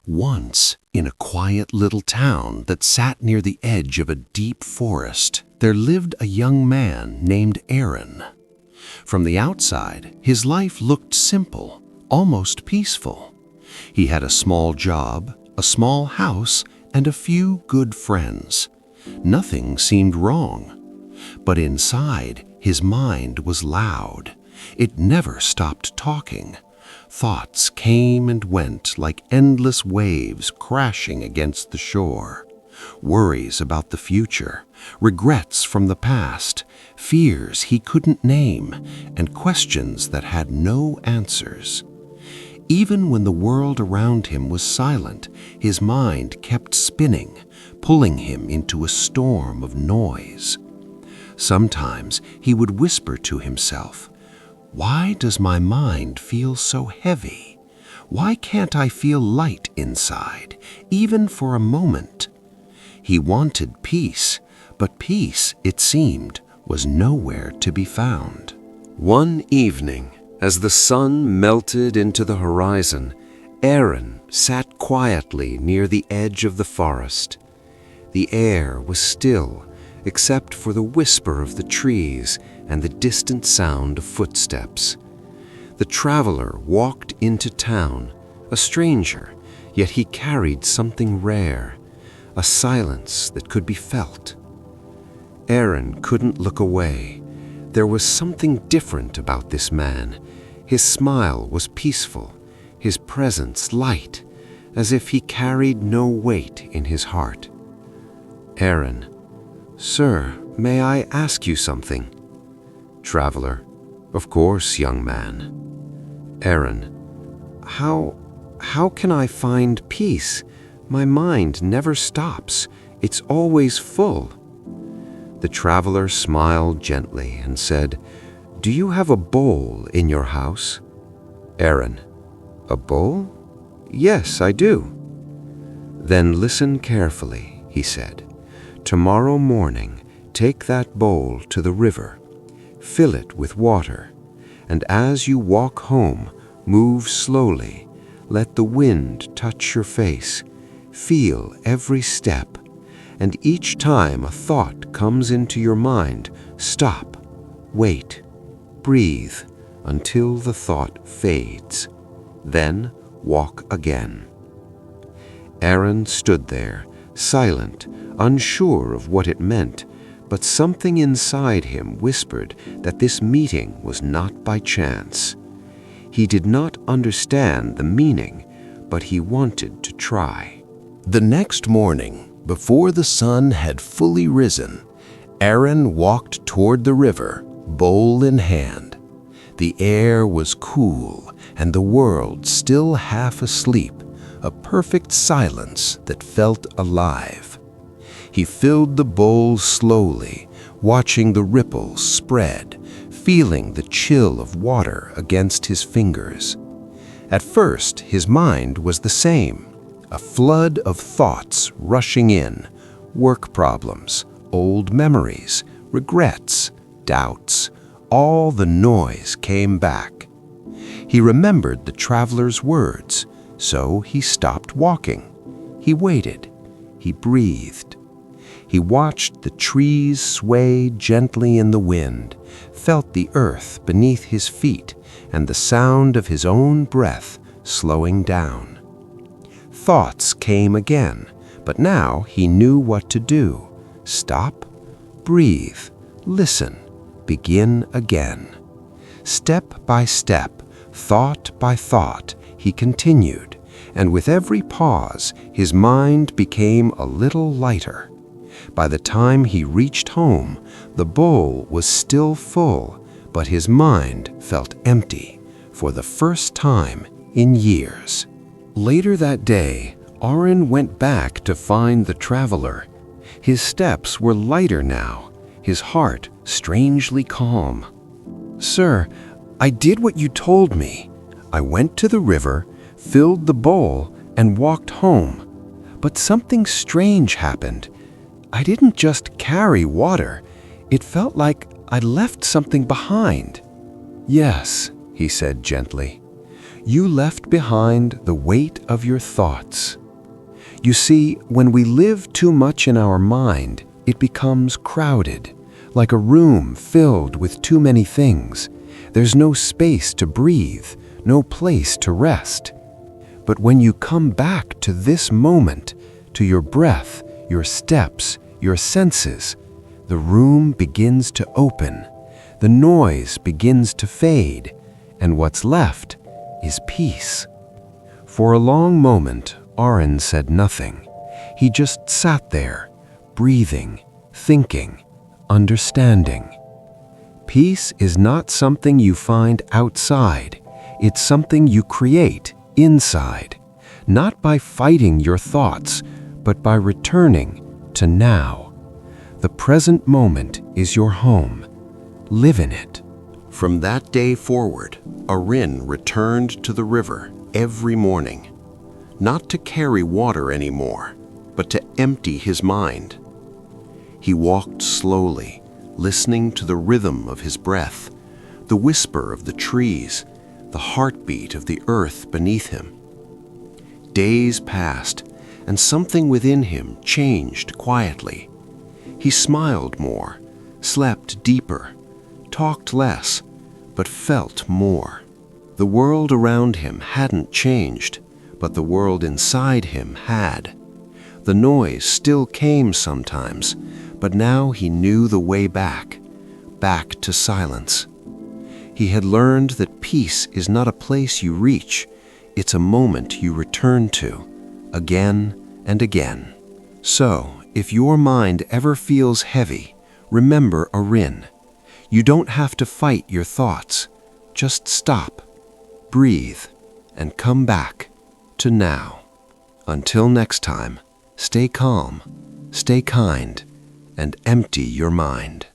Once, in a quiet little town that sat near the edge of a deep forest, there lived a young man named Aaron. From the outside, his life looked simple, almost peaceful. He had a small job, a small house, and a few good friends. Nothing seemed wrong. But inside, his mind was loud. It never stopped talking. Thoughts came and went like endless waves crashing against the shore. Worries about the future, regrets from the past, fears he couldn't name, and questions that had no answers. Even when the world around him was silent, his mind kept spinning, pulling him into a storm of noise. Sometimes he would whisper to himself, "Why does my mind feel so heavy? Why can't I feel light inside, even for a moment?" He wanted peace, but peace, it seemed, was nowhere to be found. One evening, as the sun melted into the horizon, Aaron sat quietly near the edge of the forest. The air was still, except for the whisper of the trees and the distant sound of footsteps. The traveler walked into town, a stranger, yet he carried something rare, a silence that could be felt. Aaron couldn't look away. There was something different about this man. His smile was peaceful, his presence light, as if he carried no weight in his heart. "Aaron, sir, may I ask you something?" Traveler, "Of course, young man." Aaron, How can I find peace? My mind never stops. It's always full." The traveler smiled gently and said, "Do you have a bowl in your house?" Aaron, "A bowl? Yes, I do." "Then listen carefully," he said. "Tomorrow morning, take that bowl to the river. Fill it with water, and as you walk home, move slowly. Let the wind touch your face. Feel every step, and each time a thought comes into your mind, stop, wait, breathe until the thought fades. Then walk again." Aaron stood there, silent, unsure of what it meant, but something inside him whispered that this meeting was not by chance. He did not understand the meaning, but he wanted to try. The next morning, before the sun had fully risen, Aaron walked toward the river, bowl in hand. The air was cool and the world still half asleep, a perfect silence that felt alive. He filled the bowl slowly, watching the ripples spread, feeling the chill of water against his fingers. At first, his mind was the same, a flood of thoughts rushing in, work problems, old memories, regrets, doubts. All the noise came back. He remembered the traveler's words, so he stopped walking. He waited. He breathed. He watched the trees sway gently in the wind, felt the earth beneath his feet, and the sound of his own breath slowing down. Thoughts came again, but now he knew what to do. Stop, breathe, listen, begin again. Step by step, thought by thought, he continued, and with every pause, his mind became a little lighter. By the time he reached home, the bowl was still full, but his mind felt empty for the first time in years. Later that day, Aaron went back to find the traveler. His steps were lighter now, his heart strangely calm. "Sir, I did what you told me. I went to the river, filled the bowl, and walked home. But something strange happened. I didn't just carry water. It felt like I left something behind." "Yes," he said gently. You left behind the weight of your thoughts. You see, when we live too much in our mind, it becomes crowded, like a room filled with too many things. There's no space to breathe, no place to rest. But when you come back to this moment, to your breath, your steps, your senses, the room begins to open, the noise begins to fade, and what's left is peace. For a long moment, Aaron said nothing. He just sat there, breathing, thinking, understanding. Peace is not something you find outside. It's something you create inside, not by fighting your thoughts, but by returning to now. The present moment is your home. Live in it. From that day forward, Aaron returned to the river every morning, not to carry water anymore, but to empty his mind. He walked slowly, listening to the rhythm of his breath, the whisper of the trees, the heartbeat of the earth beneath him. Days passed, and something within him changed quietly. He smiled more, slept deeper, talked less, but felt more. The world around him hadn't changed, but the world inside him had. The noise still came sometimes, but now he knew the way back to silence. He had learned that peace is not a place you reach, it's a moment you return to, again and again. So, if your mind ever feels heavy, remember Aaron. You don't have to fight your thoughts. Just stop, breathe, and come back to now. Until next time, stay calm, stay kind, and empty your mind.